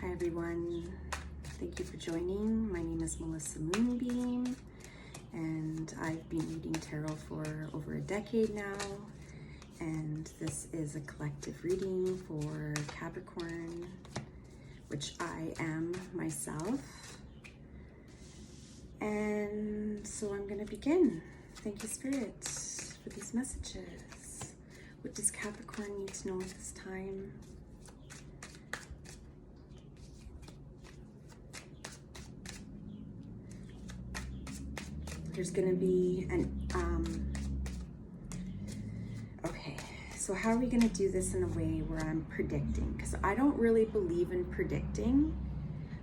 Hi everyone, thank you for joining. My name is Melissa Moonbeam and I've been reading tarot for over a decade now, and this is a collective reading for Capricorn, which I am myself. And so I'm going to begin. Thank you, Spirit, for these messages. What does Capricorn need to know at this time? There's going to be okay, so how are we going to do this in a way where I'm predicting? Because I don't really believe in predicting.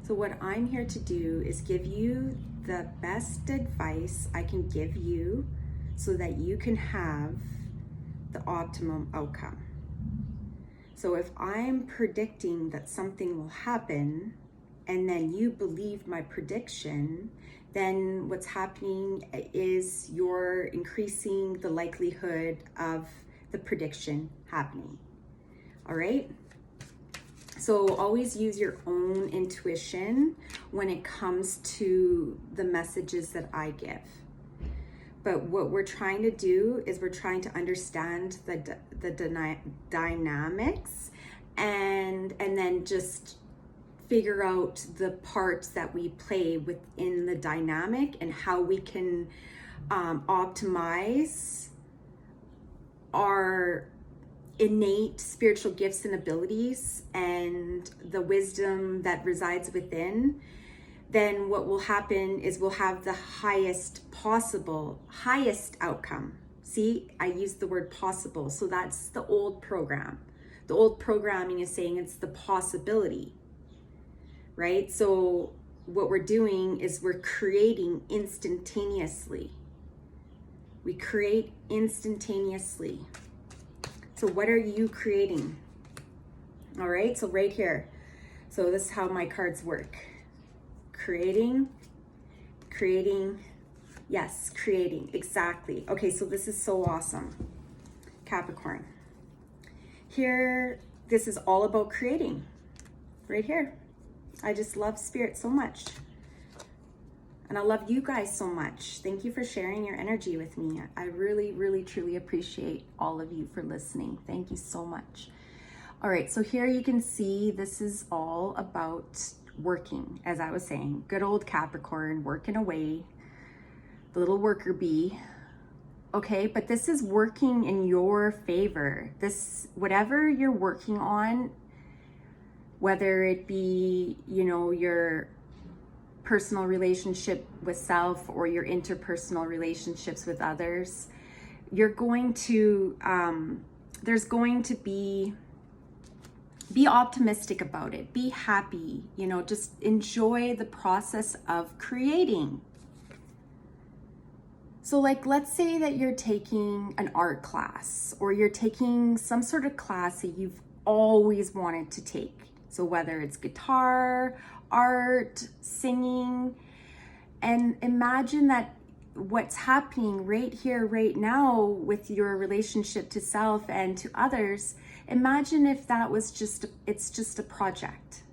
So what I'm here to do is give you the best advice I can give you so that you can have the optimum outcome. So if I'm predicting that something will happen and then you believe my prediction, then what's happening is you're increasing the likelihood of the prediction happening. All right? So always use your own intuition when it comes to the messages that I give. But what we're trying to do is we're trying to understand the dynamics and then just figure out the parts that we play within the dynamic and how we can optimize our innate spiritual gifts and abilities and the wisdom that resides within. Then what will happen is we'll have the highest outcome. See, I used the word possible. So that's the old program. The old programming is saying it's the possibility, right? So what we're doing is we're creating instantaneously. We create instantaneously. So what are you creating? All right, so right here. So this is how my cards work. Creating, yes, creating, exactly. Okay, so this is so awesome, Capricorn. Here, this is all about creating, right here. I just love Spirit so much. And I love you guys so much. Thank you for sharing your energy with me. I really, really, truly appreciate all of you for listening. Thank you so much. All right, so here you can see this is all about working, as I was saying. Good old Capricorn, working away, the little worker bee. Okay, but this is working in your favor. This, whatever you're working on, whether it be, you know, your personal relationship with self or your interpersonal relationships with others, you're going to, there's going to be optimistic about it. Be happy, you know, just enjoy the process of creating. So like, let's say that you're taking an art class or you're taking some sort of class that you've always wanted to take. So whether it's guitar, art, singing, and imagine that what's happening right here, right now with your relationship to self and to others, imagine if that was it's just a project.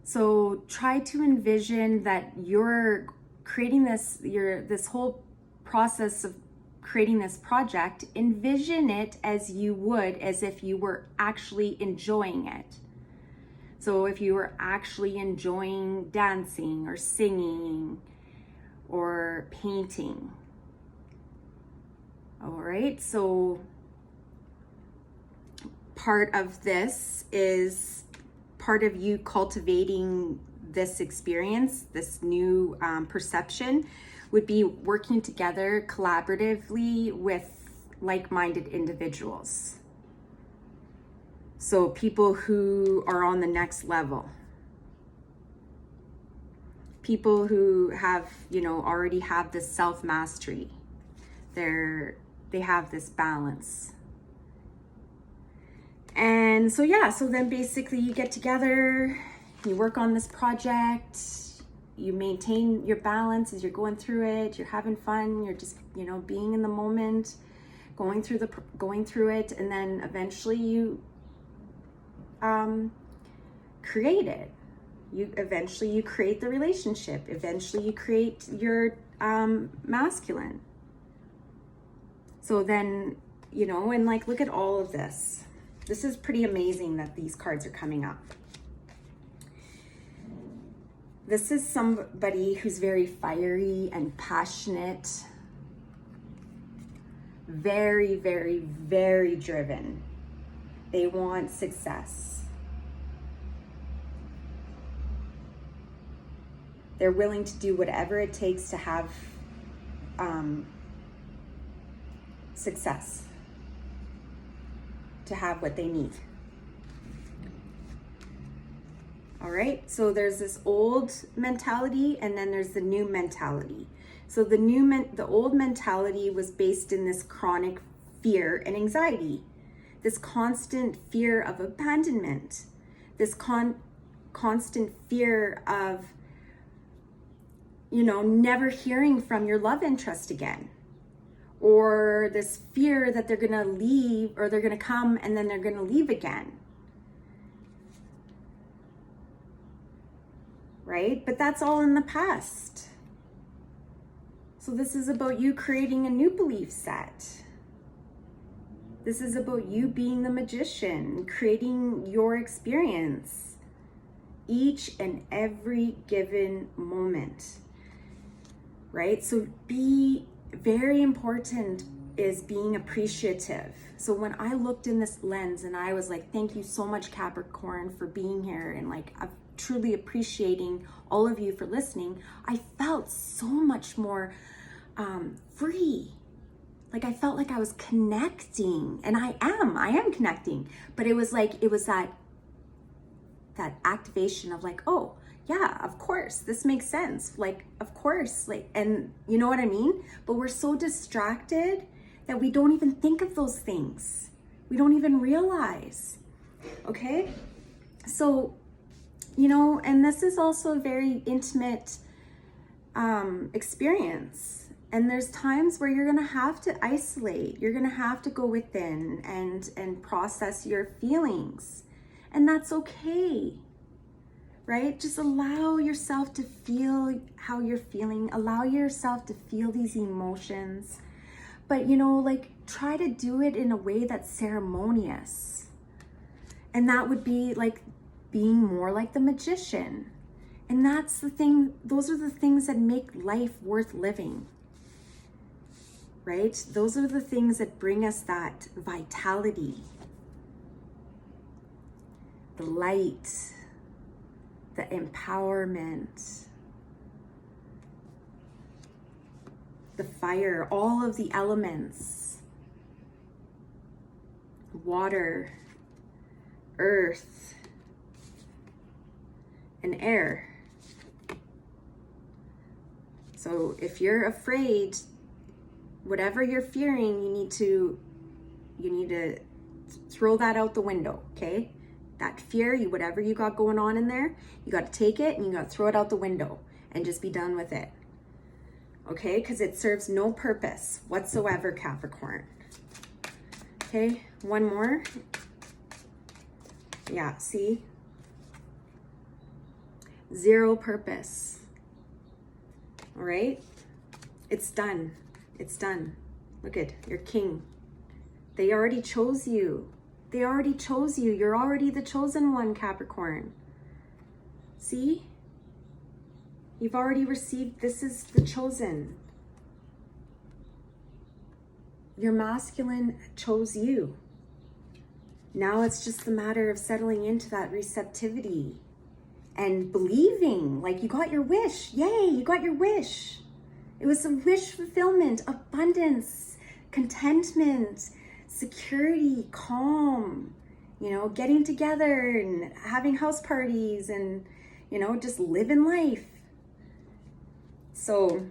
So try to envision that you're creating this whole process of creating this project. Envision it as if you were actually enjoying it. So if you were actually enjoying dancing or singing or painting. All right, so part of this is part of you cultivating this experience, this new perception, would be working together collaboratively with like-minded individuals. So people who are on the next level. People who have, you know, already have this self-mastery. They have this balance. And so yeah, so then basically you get together, you work on this project, you maintain your balance as you're going through it, you're having fun, you're just, you know, being in the moment, going through it, and then eventually you create it. Eventually you create the relationship. Eventually you create your masculine. So then, you know, and like, look at all of this. This is pretty amazing that these cards are coming up. This is somebody who's very fiery and passionate. Very, very, very driven. They want success. They're willing to do whatever it takes to have success, to have what they need. All right, so there's this old mentality and then there's the new mentality. So the old mentality was based in this chronic fear and anxiety, this constant fear of abandonment, this constant fear of, you know, never hearing from your love interest again, or this fear that they're gonna leave, or they're gonna come and then they're gonna leave again. Right? But that's all in the past. So this is about you creating a new belief set. This is about you being the magician, creating your experience each and every given moment. Right? So very important is being appreciative. So when I looked in this lens and I was like, thank you so much, Capricorn, for being here, and like, I've truly appreciating all of you for listening, I felt so much more free. Like, I felt like I was connecting, and I am connecting, but it was that activation of like, oh yeah, of course, this makes sense. Like, of course, like, and you know what I mean? But we're so distracted that we don't even think of those things. We don't even realize, okay? So, you know, and this is also a very intimate experience. And there's times where you're gonna have to isolate. You're gonna have to go within and process your feelings. And that's okay, right? Just allow yourself to feel how you're feeling. Allow yourself to feel these emotions. But, you know, like, try to do it in a way that's ceremonious. And that would be like being more like the magician. And that's the thing, those are the things that make life worth living, right? Those are the things that bring us that vitality, the light, the empowerment, the fire, all of the elements, water, earth, and air. So if you're afraid, whatever you're fearing, you need to throw that out the window, okay? That fear, whatever you got going on in there, you got to take it and you got to throw it out the window and just be done with it. Okay? Because it serves no purpose whatsoever, Capricorn. Okay, one more. Yeah, see? Zero purpose. All right? It's done. It's done. Look at your king. They already chose you. They already chose you. You're already the chosen one, Capricorn. See? You've already received, this is the chosen. Your masculine chose you. Now it's just a matter of settling into that receptivity and believing, like, you got your wish. Yay, you got your wish. It was a wish fulfillment, abundance, contentment, security, calm, you know, getting together and having house parties and, you know, just living life. So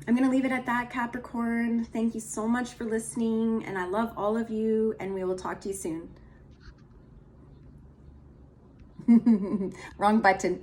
I'm going to leave it at that, Capricorn. Thank you so much for listening, and I love all of you, and we will talk to you soon. Wrong button.